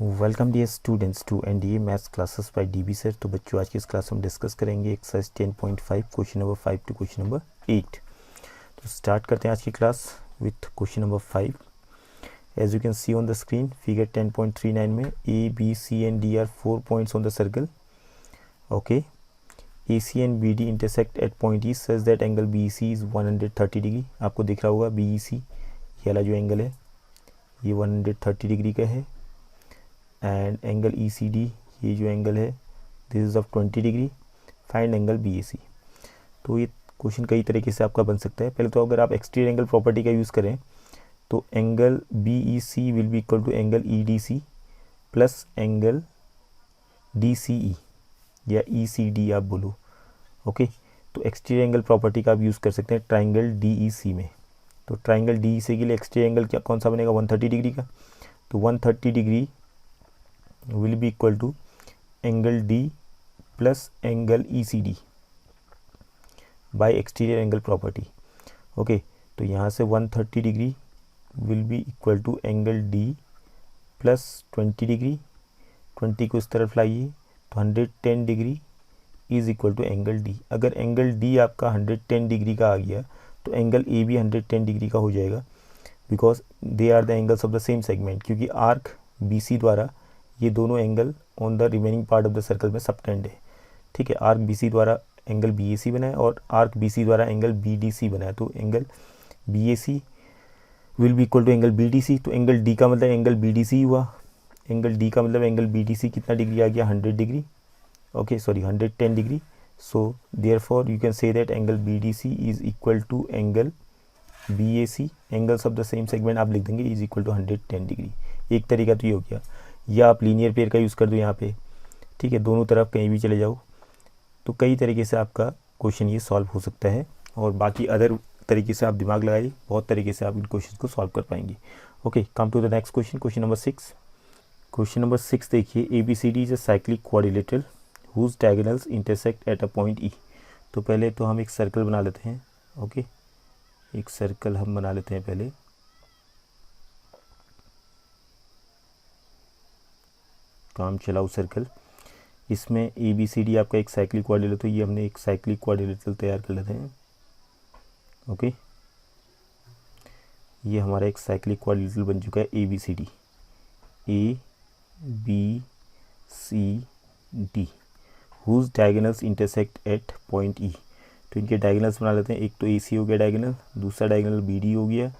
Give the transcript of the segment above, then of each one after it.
Welcome dear students to NDA maths classes by DB sir. तो बच्चों आज की इस क्लास में डिस्कस करेंगे exercise 10.5 question number 5 to question number 8। तो स्टार्ट करते हैं आज की class with question number 5। As you can see on the screen figure 10.39 में A B C and D are 4 points on the circle. Okay, A C and B D intersect at point E such that angle B C is 130 degree. आपको दिख रहा होगा B E सी ये वाला जो angle है ये 130 डिग्री का है and angle E C D ये जो एंगल है this is of 20 degree. Find angle B A C. तो ये क्वेश्चन कई तरीके से आपका बन सकता है। पहले तो अगर आप एक्सटीरियर एंगल प्रॉपर्टी का यूज़ करें तो angle B E C will be equal to angle E D C plus angle D C E या ई सी डी आप बोलो। ओके, तो एक्सटीरियर एंगल प्रॉपर्टी का आप यूज़ कर सकते हैं ट्राइंगल डी ई सी में। तो ट्राइंगल डी ई सी के लिए एक्सटीरियर एंगल क्या कौन सा बनेगा 130 डिग्री का। तो 130 degree will be equal to angle D plus angle ECD by exterior angle property। Okay, तो यहाँ से 130 degree will be equal to angle D plus 20 degree, 20 को इस तरफ लाइए तो 110 degree is equal to angle D। अगर एंगल D आपका 110 डिग्री का आ गया तो एंगल ए भी 110 डिग्री का हो जाएगा because they are the angles of the same segment, क्योंकि आर्क BC द्वारा ये दोनों angle on the remaining part of the circle में सबटेंड है। ठीक है, आर्क BC द्वारा एंगल BAC बना है और आर्क BC द्वारा एंगल BDC बना है। तो angle BAC will be equal to angle BDC। तो एंगल D का मतलब एंगल BDC हुआ। एंगल D का मतलब एंगल BDC कितना डिग्री आ गया 100 degree. Okay sorry 110 degree. So therefore you can say that angle BDC is equal to angle BAC। Angles of the same segment आप लिख देंगे इज इक्वल टू 110 डिग्री। एक तरीका तो ये हो गया, या आप लीनियर पेयर का यूज़ कर दो यहाँ पे। ठीक है, दोनों तरफ कहीं भी चले जाओ। तो कई तरीके से आपका क्वेश्चन ये सॉल्व हो सकता है और बाकी अदर तरीके से आप दिमाग लगाइए, बहुत तरीके से आप इन क्वेश्चन को सॉल्व कर पाएंगे। Okay, come to the next question, question number 6। Question number 6 देखिए, A B C D is a cyclic quadrilateral whose diagonals intersect at a point E. तो पहले तो हम एक सर्कल बना लेते हैं। ओके, एक सर्कल हम बना लेते हैं पहले। काम चलाओ सर्कल। इसमें ए बी सी डी आपका एक साइक्लिक क्वाड्रिलेटरल, तो ये हमने एक साइक्लिक क्वाड्रिलेटरल तैयार कर लेते हैं। ओके, ये हमारा एक साइक्लिक क्वाड्रिलेटरल बन चुका है A B C D. A B C D whose diagonals intersect at point E. तो इनके डायगोनल्स बना लेते हैं। एक तो ए सी हो गया डायगोनल, दूसरा डायगोनल बी डी हो गया।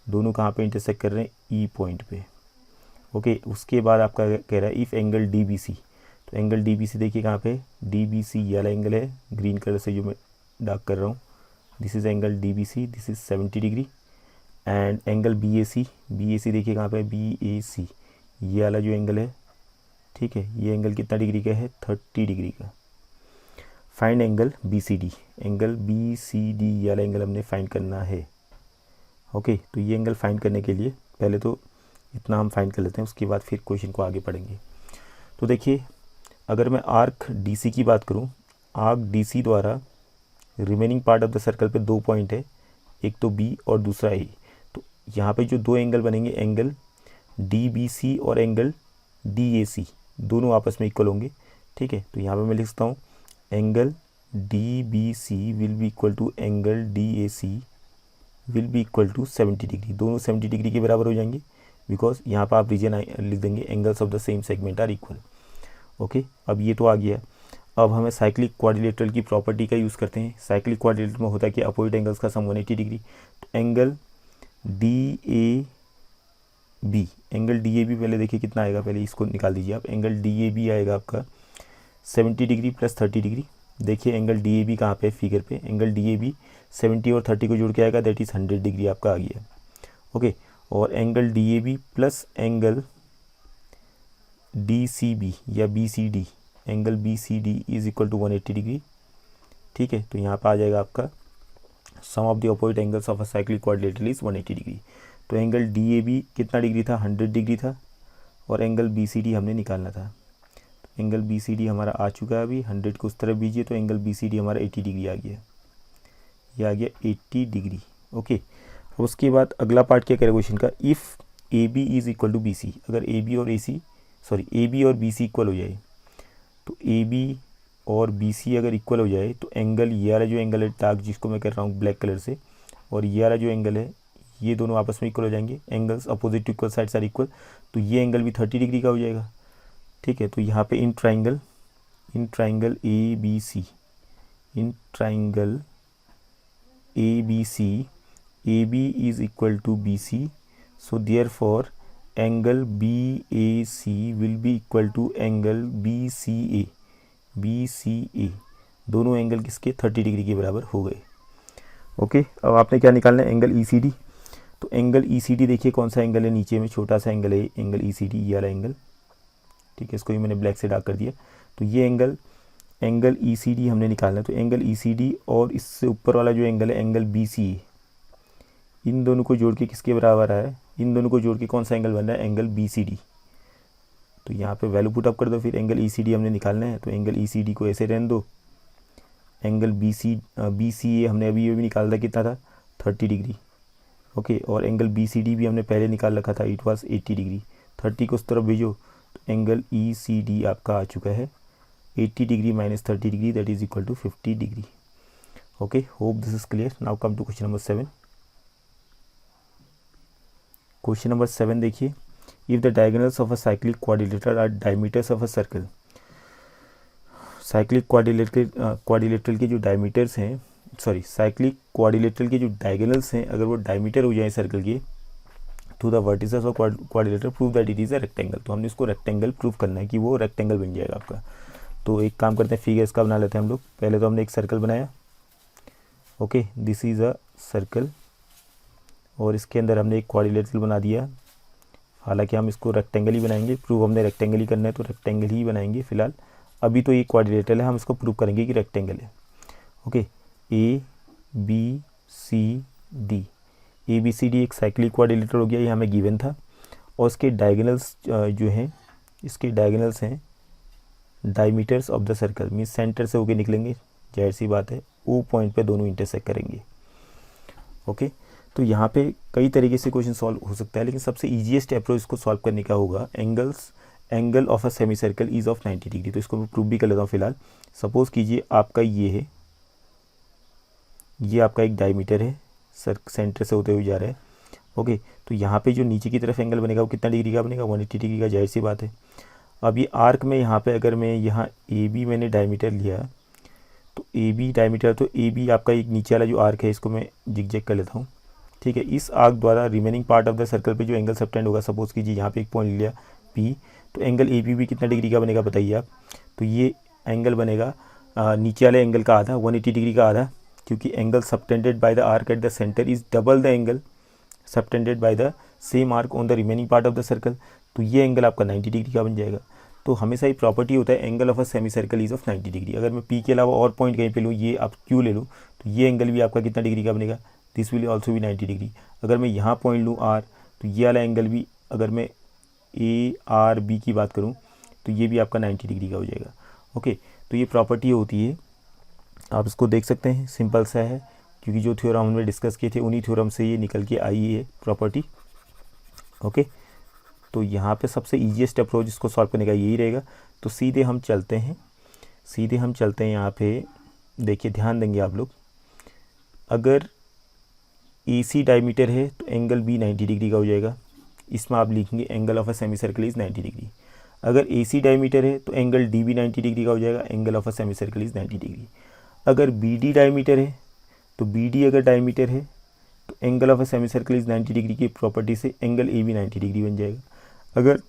दोनों कहाँ पे इंटरसेक्ट कर रहे हैं ई पॉइंट पे। ओके, उसके बाद आपका कह रहा है if angle D B C. तो एंगल डी बी सी देखिए कहाँ पे डी बी सी ये वाला एंगल है, ग्रीन कलर से जो मैं डार्क कर रहा हूँ। This is angle D B C, this is 70 degree. And angle B A C देखिए कहाँ पे बी ए सी ये वाला जो एंगल है। ठीक है, ये एंगल कितना डिग्री का है 30 डिग्री का। Find angle B C D. Angle B C D ये वाला एंगल हमने फाइंड करना है। ओके, तो ये एंगल फाइंड करने के लिए पहले तो इतना हम फाइंड कर लेते हैं, उसके बाद फिर क्वेश्चन को आगे पढ़ेंगे। तो देखिए, अगर मैं आर्क DC की बात करूं, आर्क DC द्वारा remaining part of the circle पे 2 पॉइंट है, एक तो B और दूसरा A। तो यहाँ पे जो 2 एंगल बनेंगे एंगल DBC और एंगल DAC दोनों आपस में इक्वल होंगे। ठीक है, तो यहाँ पे मैं लिख सकता हूँ angle DBC will be equal to angle DAC will be equal to 70 degree. दोनों 70 डिग्री के बराबर हो जाएंगे बिकॉज यहाँ पर आप रीजन लिख देंगे angles of the same segment are equal. Okay, अब ये तो आ गया। अब हमें साइक्लिक क्वाड्रिलेटरल की प्रॉपर्टी का यूज़ करते हैं। साइक्लिक क्वाड्रिलेटरल में होता है कि अपोजिट एंगल्स का सम 180 डिग्री। तो angle D A B, angle D A B पहले देखिए कितना आएगा, पहले इसको निकाल दीजिए आप। एंगल डी ए बी आएगा आपका 70 डिग्री प्लस 30 डिग्री। देखिए एंगल डी ए बी कहाँ पे फिगर पे, एंगल डी ए बी 70 और 30 को जोड़ के आएगा, दैट इज़ 100 डिग्री आपका आ गया। ओके, और angle D A B plus angle D C B या B C D, angle B C D is equal to 180 degree. ठीक है, तो यहाँ पर आ जाएगा आपका sum of the opposite angles of a cyclic quadrilateral is 180 degree. तो एंगल डी ए बी कितना डिग्री था 100 डिग्री था और एंगल बी सी डी हमने निकालना था। तो एंगल बी सी डी हमारा आ चुका है अभी, 100 को उस तरफ बीजिए तो एंगल बी सी डी हमारा 80 डिग्री आ गया। ये आ गया 80 डिग्री। ओके, उसके बाद अगला पार्ट क्या करेगा क्वेश्चन का, if A B is equal to B C. अगर ए बी और A C sorry A B और बी सी इक्वल हो जाए, तो ए बी और बी सी अगर इक्वल हो जाए तो एंगल, ये वाला जो एंगल है डार्क जिसको मैं कर रहा हूँ ब्लैक कलर से, और ये वाला जो एंगल है, ये दोनों आपस में इक्वल हो जाएंगे, angles opposite to equal sides are equal, तो ये एंगल भी 30 डिग्री का हो जाएगा। ठीक है, तो यहाँ पे in triangle A B C, in triangle A B C, A B is equal to B C, so therefore angle B A C will be equal to angle B C A, दोनों angle किसके 30 degree के बराबर हो गए। Okay, अब आपने क्या निकालना है, एंगल ई सी डी। तो एंगल ई सी डी देखिए कौन सा एंगल है, नीचे में छोटा सा एंगल है एंगल ई सी डी, ये वाला एंगल। ठीक है, इसको ही मैंने ब्लैक से डार्क कर दिया। तो ये एंगल ई सी डी हमने निकालना है। तो एंगल ई सी डी और इससे ऊपर वाला जो एंगल है एंगल बी सी ए, इन दोनों को जोड़ के किसके बराबर है, इन दोनों को जोड़ के कौन सा एंगल बन रहा है, एंगल बी सी डी। तो यहाँ पे वैल्यू पुट अप कर दो, फिर एंगल ई सी डी हमने निकालना है। तो एंगल ई सी डी को ऐसे रहने दो, एंगल बी सी ए हमने अभी ये भी निकाल था, कितना था 30 डिग्री। ओके, और एंगल बी सी डी भी हमने पहले निकाल रखा था, इट वाज 80 डिग्री। 30 को उस तरफ भेजो, तो एंगल ई सी डी आपका आ चुका है 80 degree minus 30 degree, that is equal to 50 degree. Okay, hope this is clear. Now come to question number 7। Question number 7 देखिए, if the diagonals of a cyclic quadrilateral are diameters of a circle. Cyclic quadrilateral के जो diameters हैं, sorry cyclic quadrilateral के जो diagonals हैं, अगर वो diameter हो जाए सर्कल के, to the vertices of quadrilateral prove that it is a rectangle. तो हमने इसको रेक्टेंगल प्रूव करना है कि वो रेक्टेंगल बन जाएगा आपका। तो एक काम करते हैं, फिगर इसका बना लेते हैं हम लोग। पहले तो हमने एक सर्कल बनाया, okay, this is a circle, और इसके अंदर हमने एक क्वाड्रिलेटरल बना दिया। हालांकि हम इसको रेक्टेंगल ही बनाएंगे, प्रूव हमने रेक्टेंगल ही करना है तो रेक्टेंगल ही बनाएंगे फिलहाल। अभी तो ये क्वाड्रिलेटरल है, हम इसको प्रूव करेंगे कि रेक्टेंगल है। Okay, A B C D, A B C D एक साइक्लिक क्वाड्रिलेटरल हो गया, ये हमें गिवन था। और इसके डायगोनल्स जो हैं, इसके डायगोनल्स हैं diameters of the circle, means centre से होके निकलेंगे, जाहिर सी बात है ओ पॉइंट पे दोनों इंटरसेक्ट करेंगे। ओके, तो यहाँ पे कई तरीके से क्वेश्चन सॉल्व हो सकता है, लेकिन सबसे ईजीएस्ट अप्रोच इसको सॉल्व करने का होगा, angle of a semi circle is of 90 degree. तो इसको मैं प्रूव भी कर लेता हूँ फिलहाल। सपोज कीजिए आपका ये है, ये आपका एक डायमीटर है, सेंटर से होते हुए जा रहा है। ओके, तो यहाँ पे जो नीचे की तरफ एंगल बनेगा वो कितना डिग्री का बनेगा, 180 डिग्री का, जाहिर सी बात है। अब ये आर्क में यहाँ पे अगर मैं यहाँ ए बी मैंने डायमीटर लिया, तो ए बी डायमीटर, तो ए बी आपका एक नीचे वाला जो आर्क है इसको मैं जिगजैग कर लेता हूँ। ठीक है, इस आर्क द्वारा remaining part of the circle पे जो एंगल सबटेंड होगा, सपोज कीजिए यहाँ पे एक पॉइंट लिया पी, तो एंगल ए भी कितना डिग्री का बनेगा बताइए आप। तो ये एंगल बनेगा नीचे वाले एंगल का आधा, 180 डिग्री का आधा, क्योंकि angle subtended by the arc at the centre is double the angle subtended by the same arc on the remaining part of the circle. तो ये एंगल आपका 90 डिग्री का बन जाएगा। तो हमेशा ही प्रॉपर्टी होता है angle of a semi circle is of 90 degree. अगर मैं पी के अलावा और पॉइंट कहीं पे लूँ, ये आप क्यू ले लूँ, तो ये एंगल भी आपका कितना डिग्री का बनेगा, दिस विल ऑल्सो भी 90 डिग्री। अगर मैं यहाँ पॉइंट लूँ आर, तो ये वाला एंगल भी, अगर मैं ए आर बी की बात करूँ, तो ये भी आपका 90 डिग्री का हो जाएगा। ओके, तो ये प्रॉपर्टी होती है, आप इसको देख सकते हैं, सिंपल सा है, क्योंकि जो थ्योरम हमने डिस्कस किए थे उन्हीं थ्योरम से ये निकल के आई है प्रॉपर्टी। ओके, तो यहाँ पे सबसे ईजीएस्ट अप्रोच इसको सॉल्व करने का यही रहेगा। तो सीधे हम चलते हैं यहाँ पे। देखिए, ध्यान देंगे आप लोग, अगर ए सी डायमीटर है तो एंगल बी 90 डिग्री का हो जाएगा। इसमें आप लिखेंगे angle of a semi circle is 90 degree. अगर ए सी डायमीटर है तो एंगल डी भी 90 डिग्री का हो जाएगा, angle of a semi circle is 90 degree. अगर बी डी डायमीटर है, तो बी डी अगर डायमीटर है तो angle of a semi circle is 90 degree की प्रॉपर्टी से एंगल ए भी 90 डिग्री बन जाएगा। अगर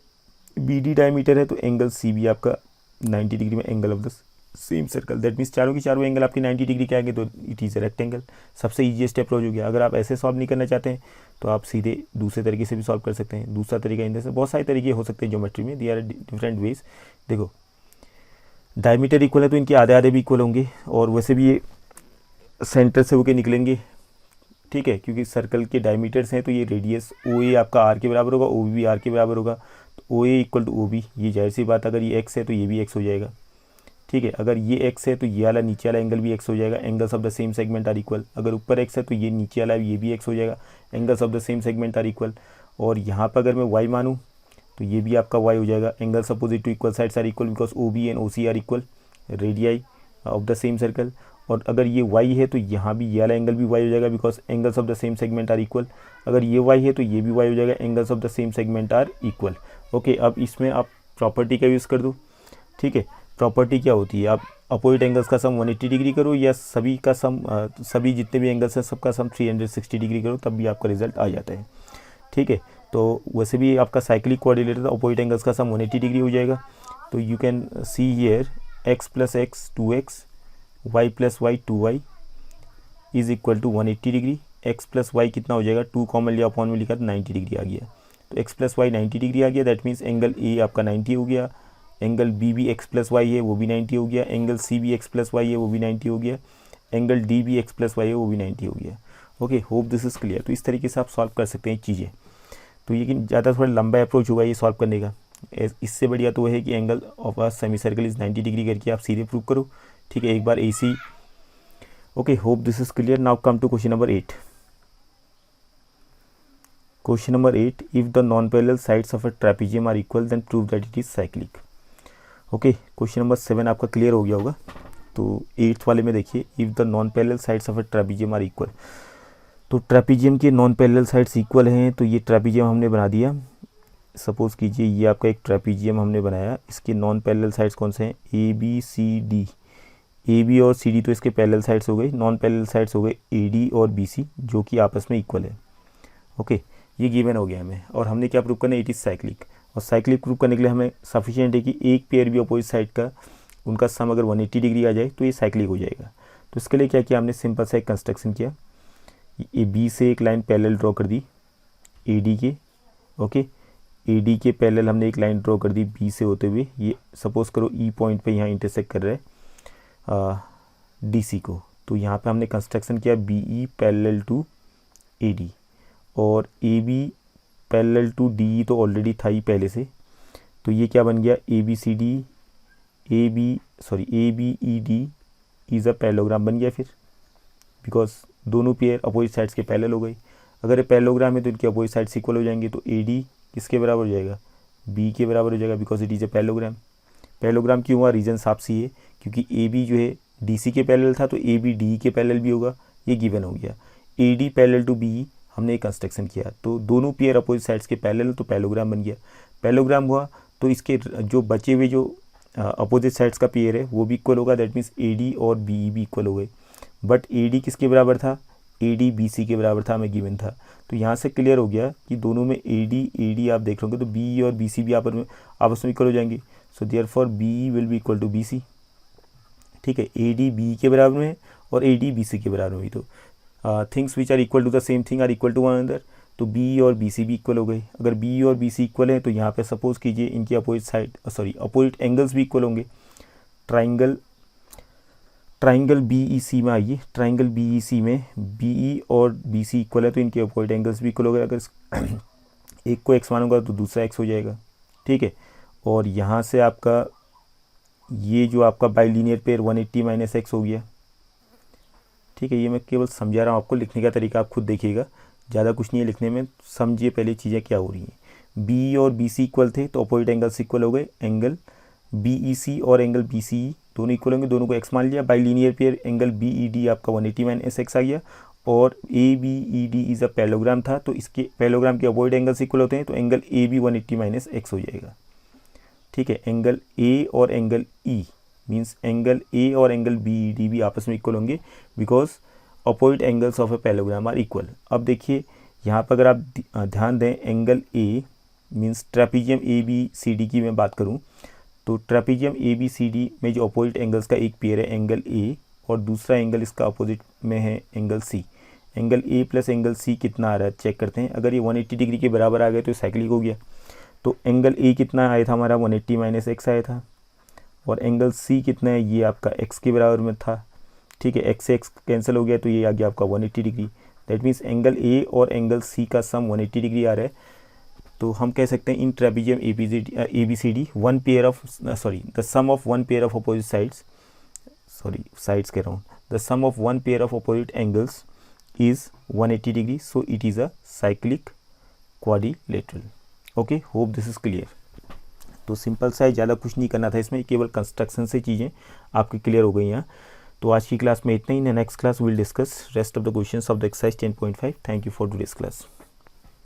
बी डी डायमीटर है तो एंगल सी भी आपका 90 डिग्री में angle of the same circle, that means चारों की चारों एंगल आपकी 90 डिग्री के आएंगे, तो इट इज़ अ रेक्टेंगल। सबसे ईजीएस्ट अप्रोच हो गया। अगर आप ऐसे सॉल्व नहीं करना चाहते हैं तो आप सीधे दूसरे तरीके से भी सॉल्व कर सकते हैं। दूसरा तरीका इन से बहुत सारे तरीके हो सकते हैं ज्योमेट्री में, दे आर डिफरेंट वेज। देखो, डायमीटर इक्वल है तो इनके आधे आधे भी इक्वल होंगे, और वैसे भी ये सेंटर से होकर निकलेंगे। ठीक है, क्योंकि सर्कल के डायमीटर्स हैं तो ये रेडियस ओ ए आपका आर के बराबर होगा, ओ बी आर के बराबर होगा। तो ओ ए इक्वल टू ओ बी, ये जाहिर सी बात, अगर ये एक्स है तो ये भी एक्स हो जाएगा। ठीक है, अगर ये एक्स है तो ये वाला नीचे वाला एंगल भी एक्स हो जाएगा, angles of the same segment are equal. अगर ऊपर एक्स है तो ये नीचे वाला ये भी एक्स हो जाएगा, angles of the same segment are equal. और यहाँ पर अगर मैं वाई मानूँ तो ये भी आपका y हो जाएगा। Angles opposite to equal sides are equal because OB and OC are equal radii of the same circle. और अगर ये y है तो यहाँ भी ये वाला एंगल भी y हो जाएगा because angles of the same segment are equal. अगर ये y है तो ये भी y हो जाएगा, angles of the same segment are equal. Okay, अब इसमें आप प्रॉपर्टी का यूज़ कर दो। ठीक है, प्रॉपर्टी क्या होती है, आप अपोजिट एंगल्स का सम 180 डिग्री करो या सभी का सम सभी जितने भी एंगल्स हैं सबका सम 360 डिग्री करो, तब भी आपका रिजल्ट आ जाता है। ठीक है, तो वैसे भी आपका साइक्लिक कोऑर्डिनेटर अपोजिट एंगल्स का सम 180 डिग्री हो जाएगा। तो you can see here x + x 2x, y + y 2y is equal to 180 degree. x + y कितना हो जाएगा, 2 कॉमन लिया, अपॉन में लिखा तो 90 डिग्री आ गया। तो x + y 90 डिग्री आ गया, दैट मीन्स एंगल A आपका 90 हो गया, एंगल B भी x + y है वो भी 90 हो गया, एंगल C भी x + y है वो भी 90 हो गया, एंगल D भी x + y है वो भी 90 हो गया। Okay, hope this is clear. तो इस तरीके से आप सॉल्व कर सकते हैं चीज़ें। तो ये ज़्यादा थोड़ा लंबा अप्रोच होगा ये सॉल्व करने का। इससे बढ़िया तो है कि angle of a semi circle is 90 degree करके आप सीधे प्रूव करो। ठीक है, एक बार AC। Okay, hope this is clear. Now come to question number 8। Question number 8, if the non parallel sides of a trapezium are equal then prove that it is cyclic. Okay, question number 7 आपका clear हो गया होगा। तो 8th वाले में देखिए, if the non parallel sides of a trapezium are equal. तो trapezium के नॉन पैरेलल साइड्स इक्वल हैं, तो ये ट्रेपेजियम हमने बना दिया। सपोज़ कीजिए ये आपका एक ट्रेपेजियम हमने बनाया, इसके नॉन पैरेलल साइड्स कौन से हैं, ABCD। AB और CD तो इसके पैरेलल साइड्स हो गए, नॉन पैरेलल साइड्स हो गए AD और BC जो कि आपस में इक्वल है। ओके, ये गिवन हो गया हमें, और हमने क्या प्रूव करना है, इट इज़ साइक्लिक। और साइक्लिक प्रूव करने के लिए हमें सफिशिएंट है कि एक पेयर भी अपोजिट साइड का उनका सम अगर 180 डिग्री आ जाए तो ये साइक्लिक हो जाएगा। तो इसके लिए क्या किया हमने, सिंपल सा एक कंस्ट्रक्शन किया। ये B से एक लाइन पैरेलल ड्रॉ कर दी AD के। ओके, AD के पैरेलल हमने एक लाइन ड्रॉ कर दी B से होते हुए। ये सपोज़ करो E पॉइंट पे यहाँ इंटरसेक्ट कर रहा है DC को। तो यहाँ पे हमने कंस्ट्रक्शन किया BE पैरेलल टू AD, और AB पैरेलल टू DE तो ऑलरेडी था ही पहले से। तो ये क्या बन गया, ABED इज़ अ पैरेललोग्राम बन गया फिर, बिकॉज दोनों पेयर अपोजिट साइड्स के पैरेलल हो गई। अगर ये पैरेललोग्राम है तो इनके अपोजिट साइड्स इक्वल हो जाएंगे, तो AD किसके बराबर हो जाएगा, B के बराबर हो जाएगा, because it is a parallelogram. Parallelogram क्यों हुआ, रीज़न साफ सी है, क्योंकि AB जो है DC के पैरेलल था तो AB DE के पैरेलल भी होगा, ये गिवन हो गया। AD पैरेलल टू BE हमने एक कंस्ट्रक्शन किया, तो दोनों पेयर अपोजिट साइड्स के पैरेलल, तो पैरेललोग्राम बन गया। पैरेललोग्राम हुआ तो इसके जो बचे हुए जो अपोजिट साइड्स का पेयर है वो भी इक्वल होगा, दैट मीन्स AD और BE भी इक्वल हो गए। बट AD किसके बराबर था, AD BC के बराबर था, हमें गिवन था। तो यहाँ से क्लियर हो गया कि दोनों में AD आप देख लोगे तो BE और BC भी आपस में इक्वल हो जाएंगे। So therefore BE will be equal to BC। ठीक है, AD BE के बराबर में और AD BC के बराबर में। तो things which are equal to the same thing are equal to one another, तो BE और BC भी इक्वल हो गए। अगर BE और BC इक्वल है तो यहाँ पे सपोज कीजिए इनकी अपोजिट एंगल्स भी इक्वल होंगे। ट्राइंगल BEC में आइए, ट्राइंगल BEC में BE और BC इक्वल है तो इनके अपोजिट एंगल्स भी इक्वल हो गए। अगर एक को x मानूंगा तो दूसरा x हो जाएगा। ठीक है, और यहाँ से आपका ये जो आपका बाइलिनियर पेयर 180 - x हो गया। ठीक है, ये मैं केवल समझा रहा हूँ आपको, लिखने का तरीका आप खुद देखिएगा, ज़्यादा कुछ नहीं है लिखने में, समझिए पहले चीज़ें क्या हो रही हैं। BE और BC इक्वल थे तो अपोजिट एंगल्स इक्वल हो गए, एंगल BEC और एंगल BCE दोनों इक्वल होंगे, दोनों को x मान लिया। बाइलिनियर पेयर एंगल BED आपका 180 - x आ गया, और ABED इज़ अ पैरेललोग्राम था तो इसके पैरेललोग्राम के अपोजिट एंगल्स इक्वल होते हैं, तो एंगल AB 180 - x हो जाएगा। ठीक है, एंगल A और angle E means angle A और एंगल BED भी आपस में इक्वल होंगे, because opposite angles of a parallelogram are equal. अब देखिए यहाँ पर अगर आप ध्यान दें, angle A means trapezium ABCD की मैं बात करूँ तो ट्रेपेजियम ABCD में जो अपोजिट एंगल्स का एक पेयर है एंगल A, और दूसरा एंगल इसका अपोजिट में है angle C। Angle A plus angle C कितना आ रहा है चेक करते हैं। अगर ये 180 डिग्री के बराबर आ गए तो साइक्लिक हो गया। तो एंगल A कितना आया था हमारा, 180 - x आया था, और एंगल C कितना है, ये आपका x के बराबर में था। ठीक है, x से x कैंसिल हो गया तो ये आ गया आपका 180 degree. That means angle A और एंगल C का सम 180 डिग्री आ रहा है। तो हम कह सकते हैं in trapezium ABCD one pair of the sum of one pair of opposite sides कह रहा हूँ, the sum of one pair of opposite angles is 180 degree, so it is a cyclic quadrilateral. Okay, hope this is clear. तो simple सा है, ज़्यादा कुछ नहीं करना था इसमें, केवल कंस्ट्रक्शन से चीज़ें आपकी क्लियर हो गई हैं। तो आज की क्लास में इतना ही। Next class will discuss rest of the questions of the exercise 10.5। Thank you for today's class.